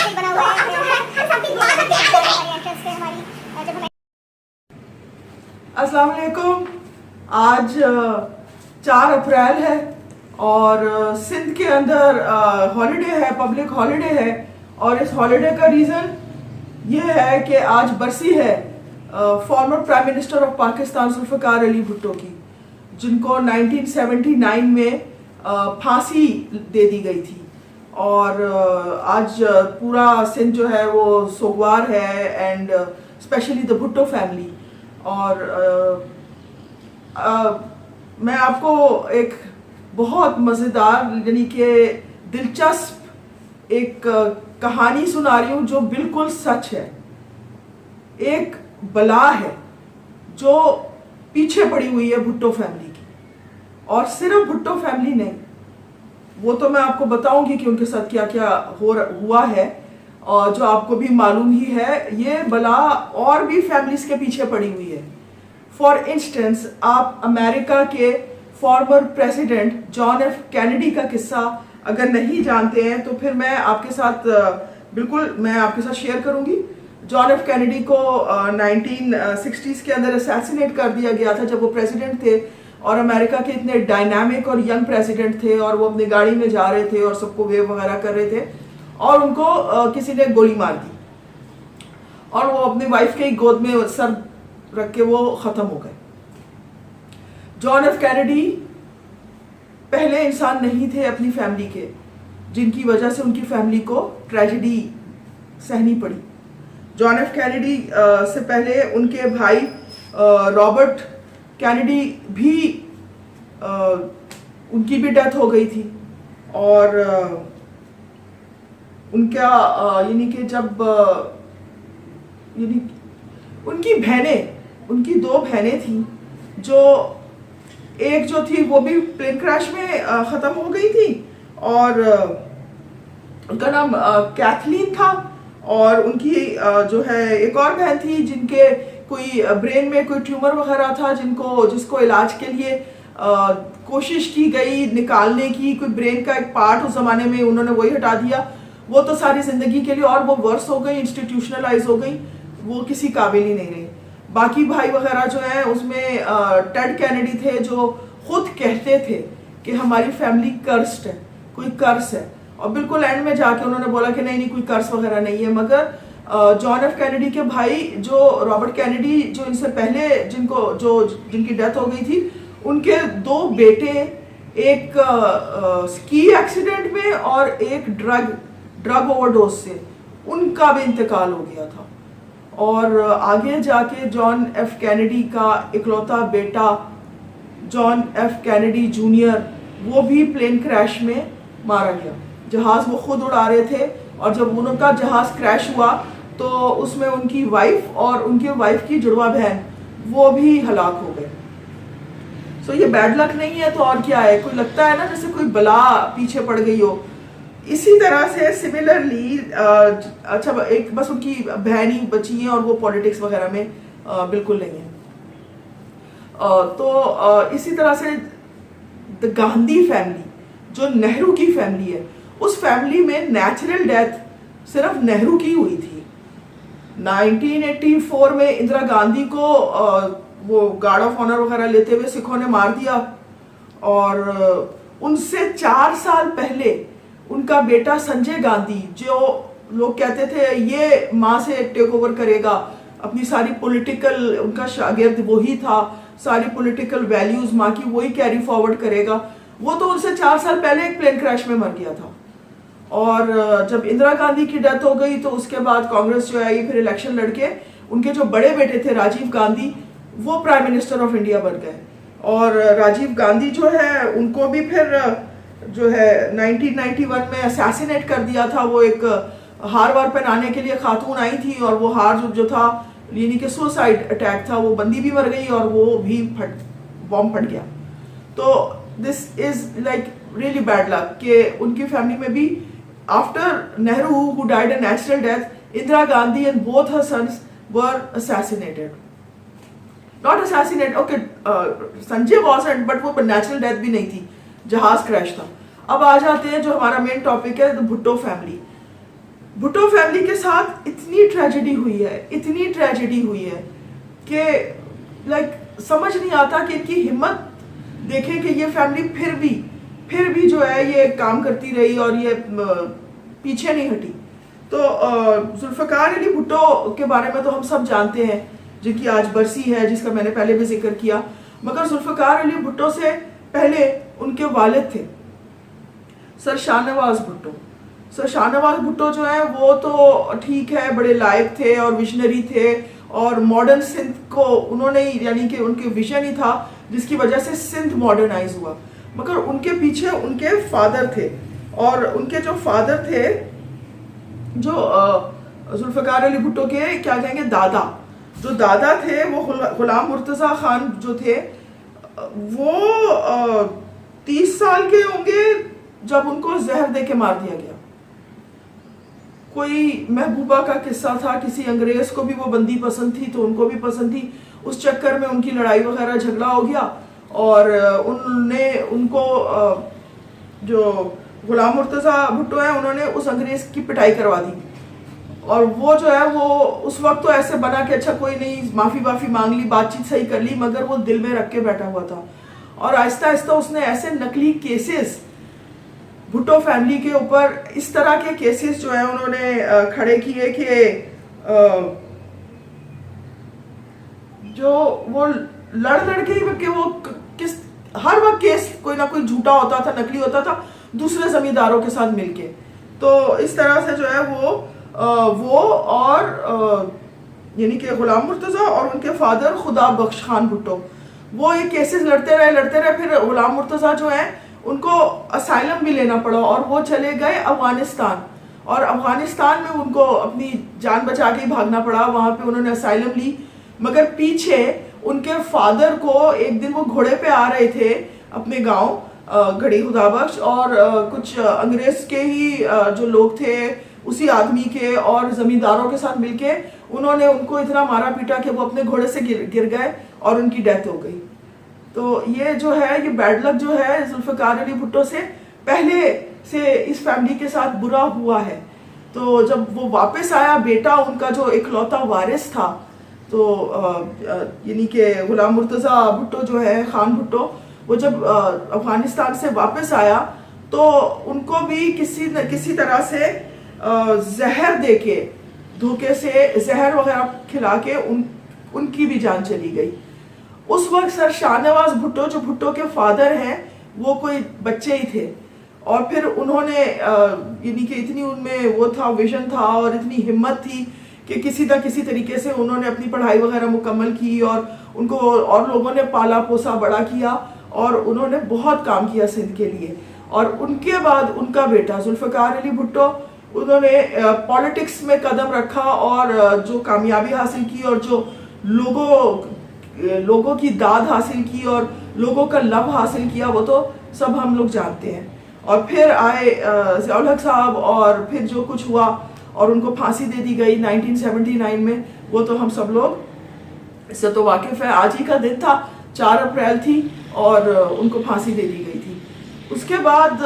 अस्सलाम वालेकुम। आज 4 अप्रैल है और सिंध के अंदर हॉलिडे है, पब्लिक हॉलिडे है। और इस हॉलिडे का रीज़न ये है कि आज बरसी है former prime minister of Pakistan Zulfikar Ali Bhutto की, जिनको 1979 में फांसी दे दी गई थी। और आज पूरा सिंध जो है वो सोगवार है, and specially the Bhutto family. और मैं आपको एक बहुत मज़ेदार यानी कि दिलचस्प एक कहानी सुना रही हूँ जो बिल्कुल सच है। एक बला है जो पीछे पड़ी हुई है भुट्टो फैमिली की, और सिर्फ भुट्टो फैमिली नहीं, वो तो मैं आपको बताऊंगी कि उनके साथ क्या क्या हुआ है, और जो आपको भी मालूम ही है। ये बला और भी फैमिलीज के पीछे पड़ी हुई है। फॉर इंस्टेंस, आप अमेरिका के former president John F Kennedy का किस्सा अगर नहीं जानते हैं तो फिर मैं आपके साथ मैं आपके साथ शेयर करूंगी। जॉन एफ कैनेडी को 1960s के अंदर असैसिनेट कर दिया गया था जब वो प्रेसिडेंट थे, और अमेरिका के इतने डायनामिक और यंग प्रेसिडेंट थे, और वो अपनी गाड़ी में जा रहे थे और सबको वेव वगैरह कर रहे थे, और उनको किसी ने गोली मार दी और वो अपनी वाइफ के गोद में सर रख के वो खत्म हो गए। जॉन एफ कैनेडी पहले इंसान नहीं थे अपनी फैमिली के जिनकी वजह से उनकी फैमिली को ट्रेजेडी सहनी पड़ी। जॉन एफ कैनेडी से पहले उनके भाई रॉबर्ट कैनेडी भी उनकी भी डेथ हो गई थी। और उनका यानी कि जब उनकी 2 बहनें थी, जो एक जो थी वो भी प्लेन क्रैश में ख़त्म हो गई थी, और उनका नाम कैथलीन था। और उनकी जो है एक और बहन थी जिनके कोई ब्रेन में कोई ट्यूमर वगैरह था, जिसको इलाज के लिए कोशिश की गई निकालने की। कोई ब्रेन का एक पार्ट उस ज़माने में उन्होंने वही हटा दिया, वो तो सारी ज़िंदगी के लिए, और वो वर्स हो गई, इंस्टीट्यूशनलाइज हो गई, वो किसी काबिल ही नहीं रही। बाकी भाई वगैरह जो है उसमें टेड कैनेडी थे जो खुद कहते थे कि हमारी फैमिली कर्स्ड है, कोई कर्स है, और बिल्कुल एंड में जाके उन्होंने बोला कि नहीं कोई कर्स वगैरह नहीं है। मगर जॉन एफ कैनेडी के भाई जो रॉबर्ट कैनेडी, जो इनसे पहले जिनकी डेथ हो गई थी, उनके 2 बेटे एक स्की एक्सीडेंट में और एक ड्रग ओवरडोज से उनका भी इंतकाल हो गया था। और आगे जाके जॉन एफ कैनेडी का इकलौता बेटा जॉन एफ कैनेडी जूनियर, वो भी प्लेन क्रैश में मारा गया। जहाज़ वो खुद उड़ा रहे थे, और जब उनका जहाज़ क्रैश हुआ तो उसमें उनकी वाइफ और उनकी वाइफ की जुड़वा बहन वो भी हलाक हो गए। सो ये बैड लक नहीं है तो और क्या है। कोई लगता है ना जैसे कोई बला पीछे पड़ गई हो। इसी तरह से सिमिलरली अच्छा, एक बस उनकी बहन ही बची है और वो पॉलिटिक्स वगैरह में बिल्कुल नहीं है। तो इसी तरह से द गांधी फैमिली, जो नेहरू की फैमिली है, उस फैमिली में नेचुरल डेथ सिर्फ नेहरू की हुई थी। 1984 में इंदिरा गांधी को वो गार्ड ऑफ ऑनर वगैरह लेते हुए सिखों ने मार दिया, और उनसे 4 साल पहले उनका बेटा संजय गांधी, जो लोग कहते थे ये माँ से टेक ओवर करेगा, अपनी सारी पॉलिटिकल, उनका शागिर्द वही था, सारी पॉलिटिकल वैल्यूज माँ की वही कैरी फॉरवर्ड करेगा, वो तो उनसे 4 साल पहले एक प्लेन क्रैश में मर गया था। और जब इंदिरा गांधी की डेथ हो गई तो उसके बाद कांग्रेस जो आई, फिर इलेक्शन लड़के उनके जो बड़े बेटे थे राजीव गांधी, वो प्राइम मिनिस्टर ऑफ इंडिया बन गए। और राजीव गांधी जो है उनको भी फिर जो है 1991 में असैसिनेट कर दिया था। वो एक हार वार पहनाने के लिए खातून आई थी, और वो हार जो था यानी कि सुसाइड अटैक था, वो बंदी भी मर गई और वो भी बॉम्ब फट गया। तो this is like really bad luck कि उनकी फैमिली में भी after Nehru who died a natural death, Indira Gandhi and both her sons were assassinated. Not assassinated, okay, Sanjay wasn't, but वो नेचुरल डेथ भी नहीं थी, जहाज क्रैश था। अब आ जाते हैं जो हमारा मेन टॉपिक है, the Bhutto family. Bhutto family के साथ इतनी ट्रेजेडी हुई है, इतनी ट्रेजेडी हुई है कि लाइक समझ नहीं आता कि इनकी हिम्मत देखें कि ये फैमिली फिर भी जो है ये काम करती रही और ये पीछे नहीं हटी। तो जुल्फ़िकार अली भुट्टो के बारे में तो हम सब जानते हैं, जिनकी आज बरसी है, जिसका मैंने पहले भी जिक्र किया। मगर जुल्फ़िकार अली भुट्टो से पहले उनके वालिद थे सर शाहनवाज भुट्टो। सर शाहनवाज भुट्टो जो है वो तो ठीक है, बड़े लायक थे और विजनरी थे, और मॉडर्न सिंध को उन्होंने, यानी कि उनके विजन ही था जिसकी वजह से सिंध मॉडर्नाइज हुआ। मगर उनके पीछे उनके फादर थे, और उनके जो फादर थे, जो जुल्फ़िकार अली भुट्टो के क्या कहेंगे दादा, जो दादा थे वो गुलाम मुर्तज़ा खान जो थे, वो 30 साल के होंगे जब उनको जहर दे के मार दिया गया। कोई महबूबा का किस्सा था, किसी अंग्रेज को भी वो बंदी पसंद थी तो उनको भी पसंद थी, उस चक्कर में उनकी लड़ाई वगैरह झगड़ा हो गया, और उनने उनको जो गुलाम मुर्तज़ा भुट्टो है उन्होंने उस अंग्रेज की पिटाई करवा दी। और वो जो है वो उस वक्त तो ऐसे बना कि अच्छा कोई नहीं, माफ़ी मांग ली, बातचीत सही कर ली, मगर वो दिल में रख के बैठा हुआ था। और आहिस्ता आहिस्ता उसने ऐसे नकली केसेस भुट्टो फैमिली के ऊपर, इस तरह के केसेस जो है उन्होंने खड़े किए कि जो वो लड़ के ही कि वो किस हर वक्त केस कोई ना कोई झूठा होता था, नकली होता था, दूसरे जमींदारों के साथ मिलके। तो इस तरह से जो है वो और यानी कि गुलाम मुर्तज़ा और उनके फादर खुदा बख्श खान भुट्टो, वो ये केसेस लड़ते रहे। फिर गुलाम मुर्तज़ा जो है उनको असाइलम भी लेना पड़ा, और वो चले गए अफगानिस्तान, और अफगानिस्तान में उनको अपनी जान बचा के ही भागना पड़ा। वहाँ पे उन्होंने असाइलम ली, मगर पीछे उनके फादर को एक दिन वो घोड़े पे आ रहे थे अपने गांव घड़ी खुदा बख्श, और कुछ अंग्रेज के ही जो लोग थे उसी आदमी के और जमींदारों के साथ मिलके उन्होंने उनको इतना मारा पीटा कि वो अपने घोड़े से गिर गए और उनकी डेथ हो गई। तो ये जो है, ये बैड लक जो है जुल्फ़िकार अली भुट्टो से पहले से इस फैमिली के साथ बुरा हुआ है। तो जब वो वापस आया, बेटा उनका जो इकलौता वारिस था, तो यानी कि गुलाम मुर्तज़ा भुट्टो जो है, खान भुट्टो, वो जब अफगानिस्तान से वापस आया तो उनको भी किसी तरह से जहर दे के, धोखे से जहर वगैरह खिला के उनकी भी जान चली गई। उस वक्त सर शाहनवाज भुट्टो जो भुट्टो के फादर हैं, वो कोई बच्चे ही थे, और फिर उन्होंने यानी कि इतनी उनमें वो था, विजन था और इतनी हिम्मत थी कि किसी न किसी तरीके से उन्होंने अपनी पढ़ाई वगैरह मुकम्मल की, और उनको और लोगों ने पाला पोसा बड़ा किया, और उन्होंने बहुत काम किया सिंध के लिए। और उनके बाद उनका बेटा जुल्फ़िकार अली भुट्टो, उन्होंने पॉलिटिक्स में कदम रखा और जो कामयाबी हासिल की और जो लोगों की दाद हासिल की और लोगों का लव हासिल किया, वो तो सब हम लोग जानते हैं। और फिर आए ज़ियाउल हक साहब, और फिर जो कुछ हुआ और उनको फांसी दे दी गई 1979 में, वो तो हम सब लोग इससे तो वाकिफ़ है। आज ही का दिन था, 4 अप्रैल थी, और उनको फांसी दे दी गई थी। उसके बाद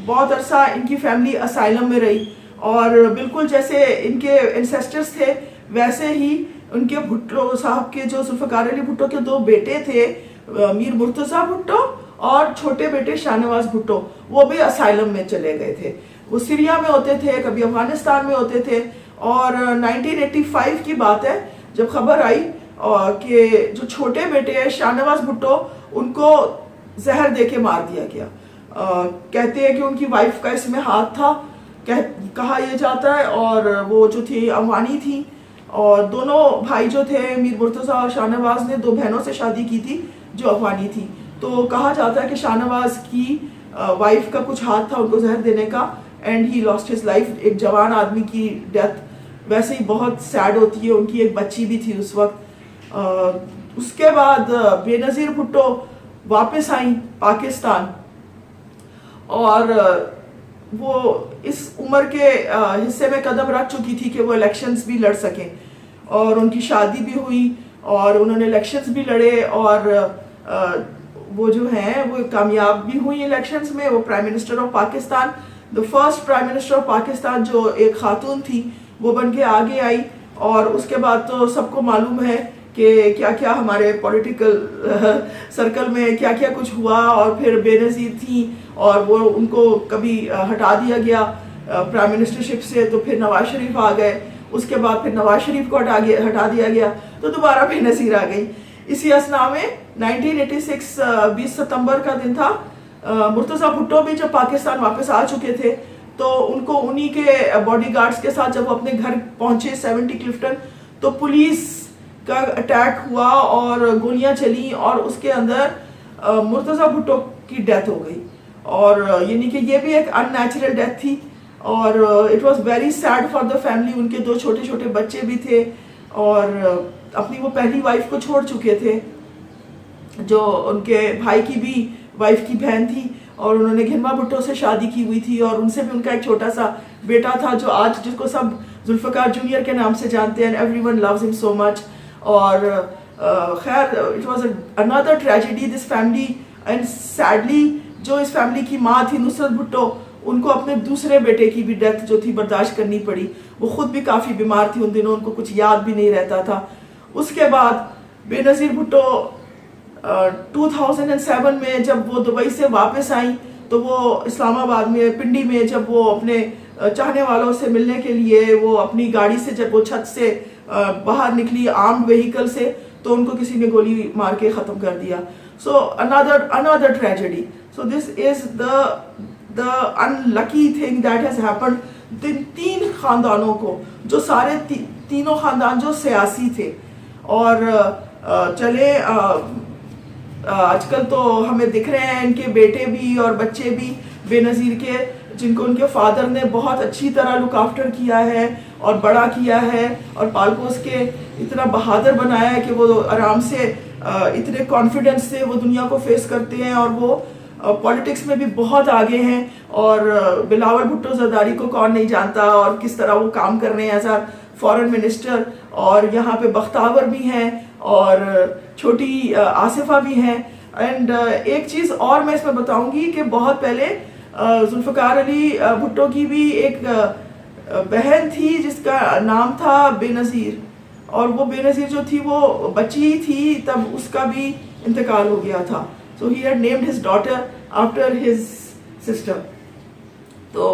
बहुत अरसा इनकी फैमिली असाइलम में रही, और बिल्कुल जैसे इनके एंसेस्टर्स थे वैसे ही उनके भुट्टो साहब के, जो जुल्फ़िकार अली भुट्टो के 2 बेटे थे, मीर मुर्तज़ा भुट्टो और छोटे बेटे शाहनवाज भुट्टो, वो भी असाइलम में चले गए थे। वो सीरिया में होते थे, कभी अफगानिस्तान में होते थे। और 1985 की बात है जब खबर आई कि जो छोटे बेटे हैं शाहनवाज भुट्टो, उनको जहर दे के मार दिया गया। कहते हैं कि उनकी वाइफ का इसमें हाथ था, कहा यह जाता है, और वो जो थी अफगानी थी, और दोनों भाई जो थे मीर मुर्तज़ा और शाहनवाज ने 2 बहनों से शादी की थी जो अफगानी थी। तो कहा जाता है कि शाहनवाज की वाइफ का कुछ हाथ था उनको जहर देने का, and he lost his life. एक जवान आदमी की डेथ वैसे ही बहुत सैड होती है, उनकी एक बच्ची भी थी उस वक्त। उसके बाद बेनज़ीर भुट्टो वापस आई पाकिस्तान, और वो इस उम्र के हिस्से में कदम रख चुकी थी कि वो इलेक्शंस भी लड़ सकें, और उनकी शादी भी हुई और उन्होंने इलेक्शंस भी लड़े, और वो जो हैं वो कामयाब भी हुई इलेक्शंस में। वो prime minister of Pakistan the first prime minister of Pakistan जो एक खातून थी वो बन के आगे आई। और उसके बाद तो सबको मालूम है कि क्या क्या हमारे पॉलिटिकल सर्कल में क्या क्या कुछ हुआ। और फिर बेनज़ीर थी और वो उनको कभी हटा दिया गया प्राइम मिनिस्टरशिप से, तो फिर नवाज शरीफ आ गए, उसके बाद फिर नवाज शरीफ को हटा दिया गया, तो दोबारा बेनज़ीर आ गई। इसी असना में 1986 20 सितंबर का दिन था। मुर्तज़ा भुट्टो भी जब पाकिस्तान वापस आ चुके थे तो उनको उन्हीं के बॉडीगार्ड्स के साथ जब वो अपने घर पहुंचे 70 क्लिफ्टन, तो पुलिस का अटैक हुआ और गोलियां चली और उसके अंदर मुर्तज़ा भुट्टो की डेथ हो गई। और यानी कि ये भी एक अननेचुरल डेथ थी और it was very sad for the family. उनके 2 छोटे छोटे बच्चे भी थे और अपनी वो पहली वाइफ को छोड़ चुके थे, जो उनके भाई की भी वाइफ की बहन थी, और उन्होंने घिरमा भुट्टो से शादी की हुई थी और उनसे भी उनका एक छोटा सा बेटा था जो आज जिसको सब जुल्फ़िकार जूनियर के नाम से जानते हैं। Everyone loves him so much. और खैर it was another tragedy this family and sadly जो इस फैमिली की माँ थी नुसरत भुट्टो, उनको अपने दूसरे बेटे की भी डेथ जो थी बर्दाश्त करनी पड़ी। वो खुद भी काफ़ी बीमार थी उन दिनों, उनको कुछ याद भी नहीं रहता था। उसके बाद बेनज़ीर भुट्टो 2007 में जब वो दुबई से वापस आई तो वो इस्लामाबाद में पिंडी में जब वो अपने चाहने वालों से मिलने के लिए वो अपनी गाड़ी से जब वो छत से बाहर निकली आर्म्ड व्हीकल से, तो उनको किसी ने गोली मार के ख़त्म कर दिया। So another tragedy. So this is the unlucky thing that has happened. 3 खानदानों को, जो सारे तीनों खानदान जो सियासी थे और चले आजकल तो हमें दिख रहे हैं इनके बेटे भी और बच्चे भी बेनज़ीर के, जिनको उनके फादर ने बहुत अच्छी तरह लुक आफ्टर किया है और बड़ा किया है और पाल पोस के इतना बहादुर बनाया है कि वो आराम से इतने कॉन्फिडेंस से वो दुनिया को फेस करते हैं और वो पॉलिटिक्स में भी बहुत आगे हैं। और बिलावल भुट्टो ज़रदारी को कौन नहीं जानता और किस तरह वो काम कर रहे हैं एज आ फॉरेन मिनिस्टर। और यहाँ पे बख्तावर भी हैं और छोटी आसिफा भी हैं। एंड एक चीज़ और मैं इसमें बताऊंगी कि बहुत पहले जुल्फ़िकार अली भुट्टो की भी एक बहन थी जिसका नाम था बेनज़ीर, और वो बेनज़ीर जो थी वो बच्ची थी तब उसका भी इंतकाल हो गया था। So he had named his daughter after his sister. तो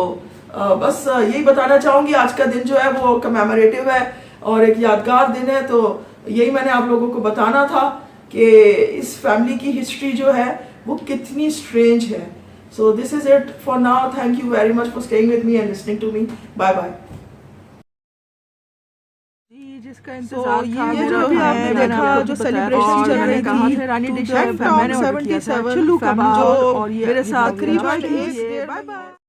बस यही बताना चाहूँगी, आज का दिन जो है वो कमेमोरेटिव है और एक यादगार दिन है। तो यही मैंने आप लोगों को बताना था कि इस फैमिली की हिस्ट्री जो है वो कितनी स्ट्रेंज है। So this is it for now. Thank you very much for staying with me and listening to me. Bye bye. जिसका इंतजार था ये जो भी आपने देखा जो सेलिब्रेशन चल रही थी रानी डिश मैंने 77 चुल्लू कबाब और ये मेरे साथ करीब 1 बाय बाय।